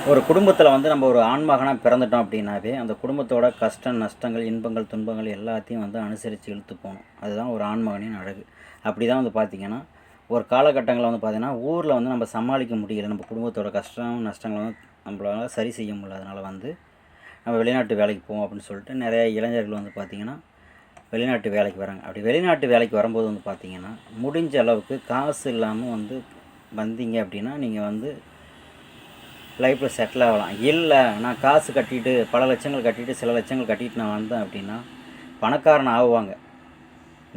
ஒரு குடும்பத்தில் வந்து நம்ம ஒரு ஆண்மகனாக பிறந்துட்டோம் அப்படின்னாவே அந்த குடும்பத்தோட கஷ்டம் நஷ்டங்கள் இன்பங்கள் துன்பங்கள் எல்லாத்தையும் வந்து அனுசரித்து இழுத்து போகணும். அதுதான் ஒரு ஆண்மகனின் அழகு. அப்படி தான் வந்து பார்த்திங்கன்னா ஒரு காலகட்டங்களில் வந்து பார்த்திங்கன்னா ஊரில் வந்து நம்ம சமாளிக்க முடியல, நம்ம குடும்பத்தோட கஷ்டம் நஷ்டங்களை வந்து நம்மளால் சரி செய்ய முடியல. அதனால் வந்து நம்ம வெளிநாட்டு வேலைக்கு போவோம் அப்படின்னு சொல்லிட்டு நிறைய இளைஞர்கள் வந்து பார்த்திங்கன்னா வெளிநாட்டு வேலைக்கு வராங்க. அப்படி வெளிநாட்டு வேலைக்கு வரும்போது வந்து பார்த்திங்கன்னா முடிஞ்ச அளவுக்கு காசு இல்லாமல் வந்து வந்தீங்க அப்படின்னா நீங்கள் வந்து லைஃப்பில் செட்டில் ஆகலாம். இல்லை நான் காசு கட்டிட்டு பல லட்சங்கள் கட்டிட்டு சில லட்சங்கள் கட்டிட்டு நான் வந்தேன் அப்படின்னா பணக்காரன் ஆகுவாங்க,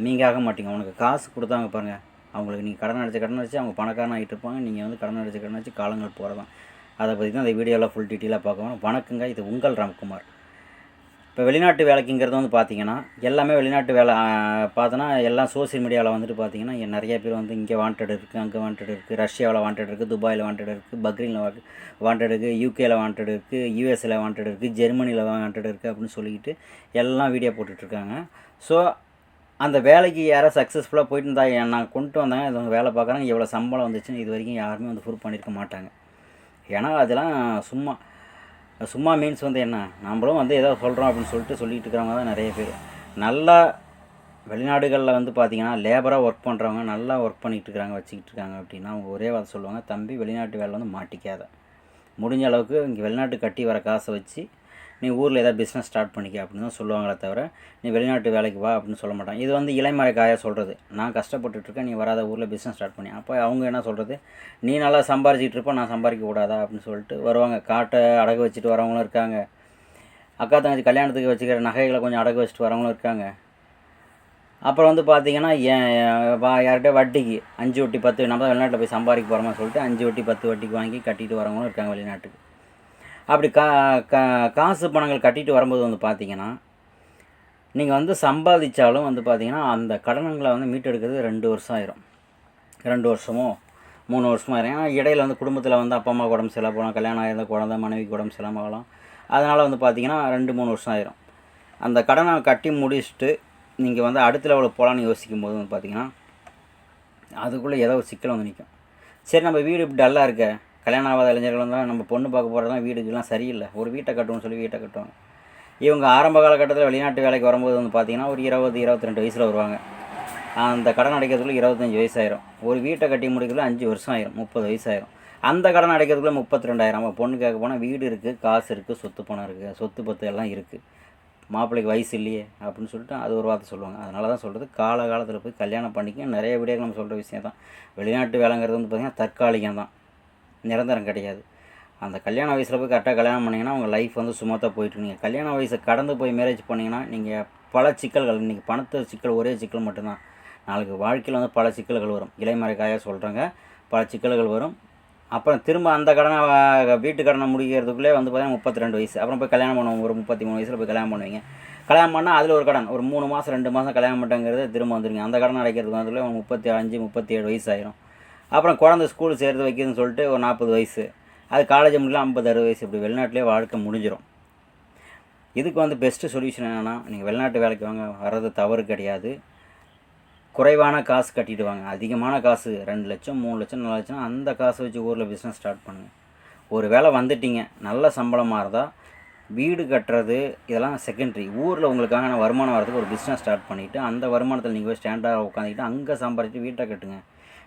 நீங்கள் ஆக மாட்டீங்க. உனக்கு காசு கொடுத்தாங்க பாருங்கள், அவங்களுக்கு நீங்கள் கடன் அடித்து அவங்க பணக்காரன் ஆகிட்டு இருப்பாங்க. நீங்கள் வந்து கடன் அடித்து காலங்கள் போகிறதான். அதை பற்றி தான் இந்த வீடியோவில் ஃபுல் டீட்டெயிலாக பார்க்கணும். வணக்கங்க, இது உங்கள் ராம்குமார். இப்போ வெளிநாட்டு வேலைக்குங்கிறது வந்து பார்த்திங்கன்னா எல்லாமே வெளிநாட்டு வேலை பார்த்தோன்னா எல்லாம் சோசியல் மீடியாவில் வந்துட்டு பார்த்திங்கன்னா நிறைய பேர் வந்து இங்கே வாண்டட் இருக்குது, அங்கே வாண்டட் இருக்குது, ரஷ்யாவில் வாண்டட் இருக்குது, துபாயில் வாண்டட் இருக்குது, பக்ரீனில் வாண்டட் இருக்குது, யூகேயில் வாண்டட் இருக்குது, யூஎஸில் வாண்டட் இருக்குது, ஜெர்மனியில் வாண்டட் இருக்குது அப்படின்னு சொல்லிக்கிட்டு எல்லாம் வீடியோ போட்டுட்ருக்காங்க. ஸோ அந்த வேலைக்கு யாராவது சக்ஸஸ்ஃபுல்லாக போயிட்டு இருந்தால் நான் கொண்டு வந்தாங்க, இது வேலை பார்க்குறாங்க, எவ்வளோ சம்பளம் வந்துச்சுன்னு இது வரைக்கும் யாருமே வந்து ப்ரூவ் பண்ணியிருக்க மாட்டாங்க. ஏன்னா அதெல்லாம் சும்மா மீன்ஸ் வந்து என்ன, நம்மளும் வந்து ஏதோ சொல்கிறோம் அப்படின்னு சொல்லிட்டு இருக்கிறவங்க தான் நிறைய பேர். நல்லா வெளிநாடுகளில் வந்து பார்த்திங்கன்னா லேபராக ஒர்க் பண்ணுறவங்க நல்லா ஒர்க் பண்ணிகிட்டு இருக்கிறாங்க, வச்சுக்கிட்டு இருக்காங்க அப்படின்னா அவங்க ஒரே வார்த்தை சொல்லுவாங்க, தம்பி வெளிநாட்டு வேலை வந்து மாட்டிக்காத, முடிஞ்ச அளவுக்கு இங்கே வெளிநாட்டு கட்டி வர காசை வச்சு நீ ஊரில் ஏதாவது பிஸ்னஸ் ஸ்டார்ட் பண்ணிக்க அப்படின்னு தான் சொல்லுவாங்களே தவிர நீ வெளிநாட்டு வேலைக்கு வா அப்படின்னு சொல்ல மாட்டாங்க. இது வந்து இளைமறைக்காயாக சொல்கிறது, நான் கஷ்டப்பட்டுட்ருக்கேன், நீ வராத ஊரில் பிஸ்னஸ் ஸ்டார்ட் பண்ணி. அப்போ அவங்க என்ன சொல்கிறது, நீ நல்லா சம்பாரிச்சிட்டு இருப்ப, நான் சம்பாதிக்க கூடாதா அப்படின்னு சொல்லிட்டு வருவாங்க. காட்டை அடகு வச்சுட்டு வரவங்களும் இருக்காங்க, அக்கா தங்கச்சி கல்யாணத்துக்கு வச்சுக்கிற நகைகளை கொஞ்சம் அடகு வச்சுட்டு வரவங்களும் இருக்காங்க. அப்புறம் வந்து பார்த்திங்கன்னா யார்கிட்ட வட்டிக்கு 5 வட்டி 10 நம்ம தான் வெளிநாட்டில் போய் சம்பாதிக்க போகிறோமா சொல்லிட்டு 5 வட்டி 10 வட்டிக்கு வாங்கி கட்டிட்டு வரவங்களும் இருக்காங்க வெளிநாட்டுக்கு. அப்படி காசு பணங்கள் கட்டிட்டு வரும்போது வந்து பார்த்திங்கன்னா நீங்கள் வந்து சம்பாதிச்சாலும் வந்து பார்த்திங்கன்னா அந்த கடன்களை வந்து மீட்டெடுக்கிறது 2 வருஷம் ஆயிரும், 2 வருஷமோ 3 வருஷமோ ஆயிரும். ஏன்னா இடையில் வந்து குடும்பத்தில் வந்து அப்பா அம்மா உடம்பு சரியில்லாம போகலாம், கல்யாணம் ஆயிருந்த குழந்தை மனைவிக்கு உடம்பு சரியில்லாமல் ஆகலாம். அதனால் வந்து பார்த்திங்கன்னா 2-3 வருஷம் ஆயிரும். அந்த கடனை கட்டி முடிச்சுட்டு நீங்கள் வந்து அடுத்த லெவலில் போகலான்னு யோசிக்கும் போது வந்து பார்த்திங்கன்னா அதுக்குள்ளே ஏதோ ஒரு சிக்கல் வந்து நிற்கும். சரி, நம்ம வீடு இப்படி டல்லாக இருக்க, கல்யாணம் ஆகாத இளைஞர்கள் தான் நம்ம பொண்ணு பார்க்க போகிறதெல்லாம் வீடுக்கெல்லாம் சரியில்லை, ஒரு வீட்டை கட்டுவோம்னு சொல்லி வீட்டை கட்டுவாங்க. இவங்க ஆரம்ப காலகட்டத்தில் வெளிநாட்டு வேலைக்கு வரும்போது வந்து பார்த்திங்கன்னா ஒரு 20-22 வயசில் வருவாங்க. அந்த கடன் அடைக்கிறதுக்குள்ளே 25 வயசு ஆயிரும். ஒரு வீட்டை கட்டி முடிக்கிறதுல 5 வருஷம் ஆயிரும், 30 வயசு ஆயிரும். அந்த கடன் அடைக்கிறதுக்குள்ளே 32,000. நம்ம பொண்ணு கேட்க போனால் வீடு இருக்குது, காசு இருக்குது, சொத்து பணம் இருக்குது, சொத்து பத்து எல்லாம் இருக்குது, மாப்பிள்ளைக்கு வயசு இல்லையே அப்படின்னு சொல்லிட்டு அது ஒரு வார்த்தை சொல்லுவாங்க. அதனால தான் சொல்கிறது, காலகாலத்தில் போய் கல்யாணம் பண்ணிக்க. நிறைய வீடியோக்கள் நம்ம சொல்கிற விஷயம் தான். வெளிநாட்டு வேலைங்கிறது வந்து பார்த்திங்கன்னா தற்காலிகம் தான், நிரந்தரம் கிடையாது. அந்த கல்யாண வயசில் போய் கரெக்டாக கல்யாணம் பண்ணிங்கன்னா உங்கள் லைஃப் வந்து சுமத்தாக போயிட்டு, நீங்கள் கல்யாண வயசை கடந்து போய் மேரேஜ் பண்ணிங்கன்னா நீங்கள் பல சிக்கல்கள், இன்றைக்கி பணத்து சிக்கல் ஒரே சிக்கல் மட்டும்தான், நாளைக்கு வாழ்க்கையில் வந்து பல சிக்கல்கள் வரும். இலைமறைக்காயாக சொல்கிறாங்க, பல சிக்கல்கள் வரும். அப்புறம் திரும்ப அந்த கடனை வீட்டு கடனை முடிக்கிறதுக்குள்ளே வந்து பார்த்திங்கன்னா 32 வயசு. அப்புறம் போய் கல்யாணம் பண்ணுவோம், ஒரு 33 வயசில் போய் கல்யாணம் பண்ணுவீங்க. கல்யாணம் பண்ணால் அதில் ஒரு கடன், ஒரு 3 மாதம் 2 மாதம் கல்யாணம் பண்ணிட்டேங்கிறது திரும்ப வந்துடுங்க. அந்த கடன் அடைக்கிறதுக்கு வந்து 35-37 வயசு ஆயிரும். அப்புறம் குழந்தை ஸ்கூல் சேர்த்து வைக்கிறதுன்னு சொல்லிட்டு ஒரு 40 வயசு, அது காலேஜ் முடியலாம் 50-60 வயசு. இப்படி வெளிநாட்டிலே வாழ்க்கை முடிஞ்சிடும். இதுக்கு வந்து பெஸ்ட்டு சொல்யூஷன் என்னென்னா, நீங்கள் வெளிநாட்டு வேலைக்கு வாங்க, வர்றது தவறு கிடையாது. குறைவான காசு கட்டிட்டு வாங்க. அதிகமான காசு 2 லட்சம் 3 லட்சம் 4 லட்சம் அந்த காசை வச்சு ஊரில் பிஸ்னஸ் ஸ்டார்ட் பண்ணுங்கள். ஒரு வேளை வந்துட்டீங்க, நல்ல சம்பளமாக இருந்தால் வீடு கட்டுறது இதெல்லாம் செகண்டரி. ஊரில் உங்களுக்கான வருமானம் வரதுக்கு ஒரு பிஸ்னஸ் ஸ்டார்ட் பண்ணிவிட்டு அந்த வருமானத்தில் நீங்கள் போய் ஸ்டாண்டாக உட்காந்துக்கிட்டு அங்கே சம்பாதிச்சு வீட்டை கட்டுங்க.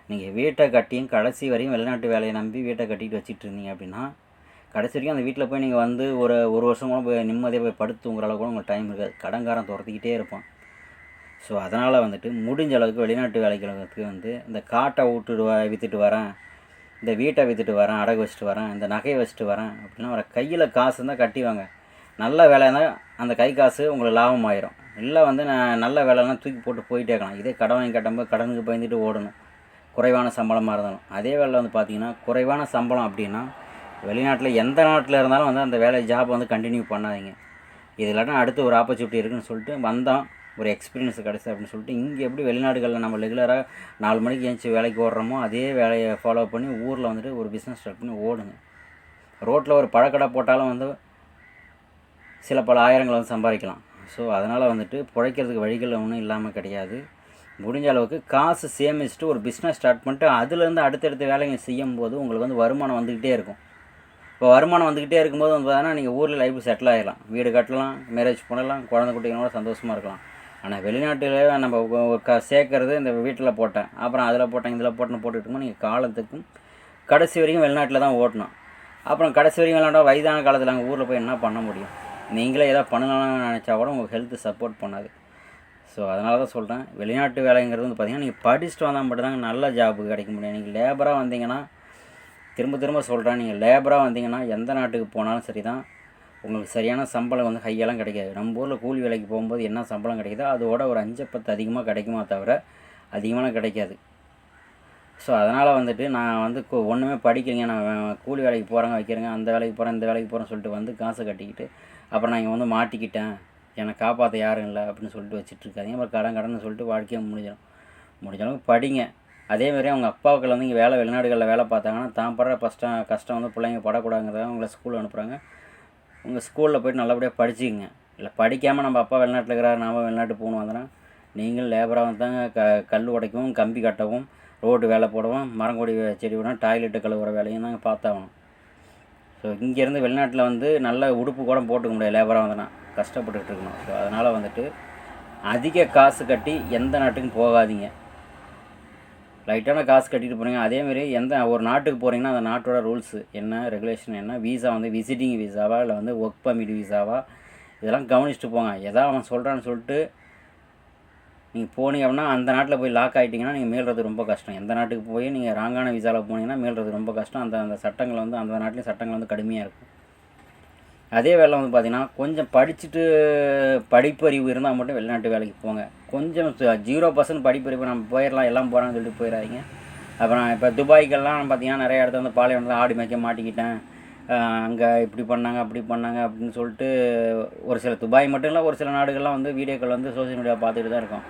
நீங்கள் வீட்டை கட்டியும் கடைசி வரையும் வெளிநாட்டு வேலையை நம்பி வீட்டை கட்டிட்டு வச்சுட்டு இருந்தீங்க அப்படின்னா கடைசி வரைக்கும் அந்த வீட்டில் போய் நீங்கள் வந்து ஒரு வருஷம் கூட போய் நிம்மதியாக போய் படுத்துங்கிற அளவுக்கு கூட உங்களுக்கு டைம் இருக்காது, கடன்காரன் துரத்திக்கிட்டே இருப்பான். ஸோ அதனால் வந்துட்டு முடிஞ்ச அளவுக்கு வெளிநாட்டு வேலைகளுக்கு வந்து இந்த காட்டை விற்றுட்டு வரேன், இந்த வீட்டை விற்றுட்டு வரேன், அடகு வச்சுட்டு வரேன், இந்த நகையை வச்சுட்டு வரேன் அப்படின்னா வர கையில் காசு இருந்தால் கட்டிவாங்க. நல்ல வேலை இருந்தால் அந்த கை காசு உங்களுக்கு லாபம் ஆயிரும். இல்லை வந்து நான் நல்ல வேலைலாம் தூக்கி போட்டு போயிட்டே இருக்கலாம். இதே கடன் வாங்கி கட்டும்போது கடனுக்கு பயந்துட்டு ஓடணும், குறைவான சம்பளமாக இருந்தாலும். அதே வேலை வந்து பார்த்திங்கன்னா குறைவான சம்பளம் அப்படின்னா வெளிநாட்டில் எந்த நாட்டில் இருந்தாலும் வந்து அந்த வேலை ஜாப் வந்து கண்டினியூ பண்ணாதீங்க. இது இல்லாட்டா அடுத்து ஒரு ஆப்பர்ச்சுனிட்டி இருக்குதுன்னு சொல்லிட்டு வந்தோம், ஒரு எக்ஸ்பீரியன்ஸ் கிடச்சி அப்படின்னு சொல்லிட்டு இங்கே எப்படி வெளிநாடுகளில் நம்ம ரெகுலராக 4 மணிக்கு ஏஞ்சி வேலைக்கு ஓடுறோமோ அதே வேலையை ஃபாலோ பண்ணி ஊரில் வந்துட்டு ஒரு பிஸ்னஸ் ஸ்டார்ட் பண்ணி ஓடுங்க. ரோட்டில் ஒரு பழக்கடை போட்டாலும் வந்து சில பல ஆயிரங்களை வந்து சம்பாதிக்கலாம். ஸோ அதனால் வந்துட்டு பிழைக்கிறதுக்கு வழிகள் ஒன்றும் இல்லாமல் கிடையாது. முடிஞ்ச அளவுக்கு காசு சேமிச்சுட்டு ஒரு பிஸ்னஸ் ஸ்டார்ட் பண்ணிட்டு அதுலேருந்து அடுத்தடுத்த வேலைங்க செய்யும்போது உங்களுக்கு வந்து வருமானம் வந்துக்கிட்டே இருக்கும். இப்போ வருமானம் வந்துக்கிட்டே இருக்கும்போது வந்து பார்த்தீங்கன்னா நீங்கள் ஊரில் லைஃப் செட்டில் ஆகிடலாம், வீடு கட்டலாம், மேரேஜ் பண்ணலாம், குழந்தை குட்டிகளோட சந்தோஷமாக இருக்கலாம். ஆனால் வெளிநாட்டில் நம்ம சேர்க்கறது இந்த வீட்டில் போட்டேன், அப்புறம் அதில் போட்டேன், இதில் போட்டேன்னு போட்டுக்கிட்டோம்னா நீங்கள் காலத்துக்கும் கடைசி வரைக்கும் வெளிநாட்டில் தான் ஓட்டணும். அப்புறம் கடைசி வரைக்கும் விளையாண்டா வயதான காலத்தில் அங்கே ஊரில் போய் என்ன பண்ண முடியும்? நீங்களே எதாவது பண்ணலாம்னு நினச்சா கூட உங்கள் ஹெல்த்து சப்போர்ட் பண்ணாது. ஸோ அதனால தான் சொல்கிறேன், வெளிநாட்டு வேலைங்கிறது வந்து பார்த்திங்கன்னா நீங்கள் படிச்சுட்டு வந்தால் மட்டும்தாங்க நல்ல ஜாபுக்கு கிடைக்க முடியும். நீங்கள் லேபராக வந்தீங்கன்னா, திரும்ப சொல்கிறேன், நீங்கள் லேபராக வந்தீங்கன்னா எந்த நாட்டுக்கு போனாலும் சரி தான், உங்களுக்கு சரியான சம்பளம் வந்து ஹையெல்லாம் கிடைக்காது. நம்ம ஊரில் கூலி வேலைக்கு போகும்போது என்ன சம்பளம் கிடைக்குதோ அதோட ஒரு 5-10 அதிகமாக கிடைக்குமா தவிர அதிகமாக கிடைக்காது. ஸோ அதனால் வந்துட்டு நான் வந்து ஒன்றுமே படிக்கலைங்க, நான் கூலி வேலைக்கு போகிறேங்க வைக்கிறேங்க, அந்த வேலைக்கு போகிறேன் இந்த வேலைக்கு போகிறேன்னு சொல்லிட்டு வந்து காசை கட்டிக்கிட்டு அப்புறம் நான் இங்கே வந்து மாட்டிக்கிட்டேன், என்னை காப்பாற்ற யாரும் இல்லை அப்படின்னு சொல்லிட்டு வச்சுட்ருக்காதீங்க. அப்புறம் கடன் சொல்லிட்டு வாழ்க்கையை முடிஞ்ச அளவுக்கு படிங்க. அதேமாதிரி அவங்க அப்பாவுக்கள் வந்து இங்கே வெளிநாடுகளில் வேலை பார்த்தாங்கன்னா தான் படுற கஷ்டம் வந்து பிள்ளைங்க படக்கூடாதுங்கிறத உங்களை ஸ்கூலில் அனுப்புகிறாங்க. உங்கள் ஸ்கூலில் போய்ட்டு நல்லபடியாக படிச்சுக்கங்க. இல்லை படிக்காமல் நம்ம அப்பா வெளிநாட்டில் இருக்கிறாரு, நாம் வெளிநாட்டு போகணும் வந்தோன்னா நீங்கள் லேபராக வந்தாங்க கல் உடைக்கவும், கம்பி கட்டவும், ரோடு வேலை போடவும், மரங்கொடி செடி விடவும், டாய்லெட்டு கழுவுற வேலையும் தாங்க பார்த்தாகணும். ஸோ இங்கேருந்து வெளிநாட்டில் வந்து நல்ல உடுப்பு கூட போட்டுக்க முடியாது, லேபராக வந்தோன்னா கஷ்டப்பட்டுக்கிட்டு இருக்கணும். ஸோ அதனால் வந்துட்டு அதிக காசு கட்டி எந்த நாட்டுக்கும் போகாதீங்க. லைட்டான காசு கட்டிட்டு போகிறீங்க. அதேமாரி எந்த ஒரு நாட்டுக்கு போகிறீங்கன்னா அந்த நாட்டோட ரூல்ஸு என்ன, ரெகுலேஷன் என்ன, வீசா வந்து விசிட்டிங் வீசாவா இல்லை வந்து ஒர்க் பர்மிட் வீசாவா, இதெல்லாம் கவனிச்சுட்டு போங்க. எதாவது அவன் சொல்கிறான்னு சொல்லிட்டு நீங்கள் போனீங்க அப்படின்னா அந்த நாட்டில் போய் லாக் ஆகிட்டிங்கன்னா நீங்கள் மீள்றது ரொம்ப கஷ்டம். எந்த நாட்டுக்கு போய் நீங்கள் ராங்கான விசாவில் போனீங்கன்னா மீள்றது ரொம்ப கஷ்டம். அந்த சட்டங்கள் வந்து அந்த நாட்டிலையும் சட்டங்கள் வந்து கடுமையாக இருக்கும். அதே வேலை வந்து பார்த்திங்கன்னா கொஞ்சம் படிச்சுட்டு படிப்பறிவு இருந்தால் மட்டும் வெளிநாட்டு வேலைக்கு போங்க. கொஞ்சம் 0% படிப்பறிவு நம்ம போயிடலாம் எல்லாம் போகிறான்னு சொல்லிட்டு போயிடாதீங்க. அப்புறம் இப்போ துபாய்க்கெல்லாம் பார்த்திங்கன்னா நிறைய இடத்துல வந்து பாலைவனத்தில் ஆடி மேய்க்க மாட்டிக்கிட்டேன், அங்கே இப்படி பண்ணாங்க அப்படி பண்ணாங்க அப்படின்னு சொல்லிட்டு ஒரு சில துபாய் மட்டும் இல்லை, ஒரு சில நாடுகள்லாம் வந்து வீடியோக்கள் வந்து சோஷியல் மீடியா பார்த்துட்டு தான் இருக்கோம்.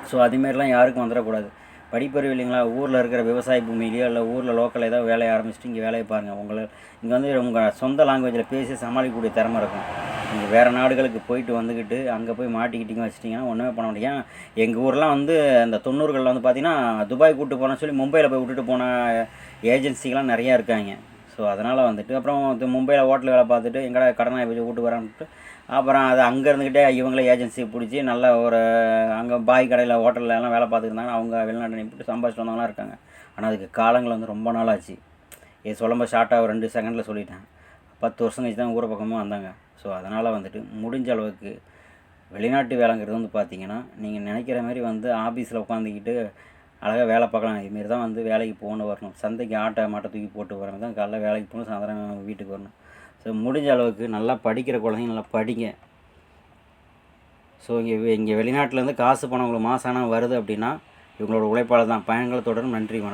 ஸோ அதுமாரிலாம் யாருக்கும் வந்துடக்கூடாது. படிப்பறிவு இல்லைங்களா, ஊரில் இருக்கிற விவசாய பூமியிலையோ இல்லை ஊரில் லோக்கலில் ஏதாவது வேலையை ஆரம்பிச்சுட்டு இங்கே வேலையை பாருங்கள். இங்கே வந்து உங்கள் சொந்த லாங்குவேஜில் பேசி சமாளிக்கக்கூடிய திறமை இருக்கும். நீங்கள் வேறு நாடுகளுக்கு போயிட்டு வந்துக்கிட்டு அங்கே போய் மாட்டிக்கிட்டிங்க வச்சிட்டிங்கன்னா ஒன்றுமே பண்ண முடியும். எங்கள் ஊர்லாம் வந்து இந்த 90களில் வந்து பார்த்திங்கன்னா துபாய் கூப்பிட்டு போனேன்னு சொல்லி மும்பையில் போய் விட்டுட்டு போன ஏஜென்சிகள்லாம் நிறையா இருக்காங்க. ஸோ அதனால் வந்துட்டு அப்புறம் மும்பையில் ஹோட்டல் வேலை பார்த்துட்டு எங்கடா கடனாக போய் கூப்பிட்டு வரான்ட்டு அப்புறம் அது அங்கே இருந்துக்கிட்டே இவங்களே ஏஜென்சியை பிடிச்சி நல்ல ஒரு அங்கே பாய் கடையில் ஹோட்டலில் எல்லாம் வேலை பார்த்துருந்தாங்க. அவங்க வெளிநாட்டை அனுப்பிட்டு சம்பாதிச்சிட்டு வந்தவங்களாம் இருக்காங்க. ஆனால் அதுக்கு காலங்கள் வந்து ரொம்ப நாள் ஆச்சு. இது சொல்லும்போது ஷார்ட்டாக ஒரு 2 செகண்டில் சொல்லிட்டேன். 10 வருஷம் கழிச்சு தான் ஊரை பக்கமும் வந்தாங்க. ஸோ அதனால் வந்துட்டு முடிஞ்ச அளவுக்கு வெளிநாட்டு வேலைங்கிறது வந்து பார்த்திங்கன்னா நீங்கள் நினைக்கிற மாதிரி வந்து ஆஃபீஸில் உட்காந்துக்கிட்டு அழகாக வேலை பார்க்கலாம். இதுமாரி தான் வந்து வேலைக்கு போகணும் வரணும். சந்தைக்கு மாட்டை தூக்கி போட்டு வரணும் தான் காலைல வேலைக்கு போகணும், சாயந்தரம் வீட்டுக்கு வரணும். ஸோ முடிஞ்ச அளவுக்கு நல்லா படிக்கிற குழந்தைங்க நல்லா படிங்க. ஸோ இங்கே வெளிநாட்டிலேருந்து காசு பணம் உங்களுக்கு மாதம் ஆனால் வருது அப்படின்னா இவங்களோட உழைப்பால் தான். பயன்களை தொடரும். நன்றி, வணக்கம்.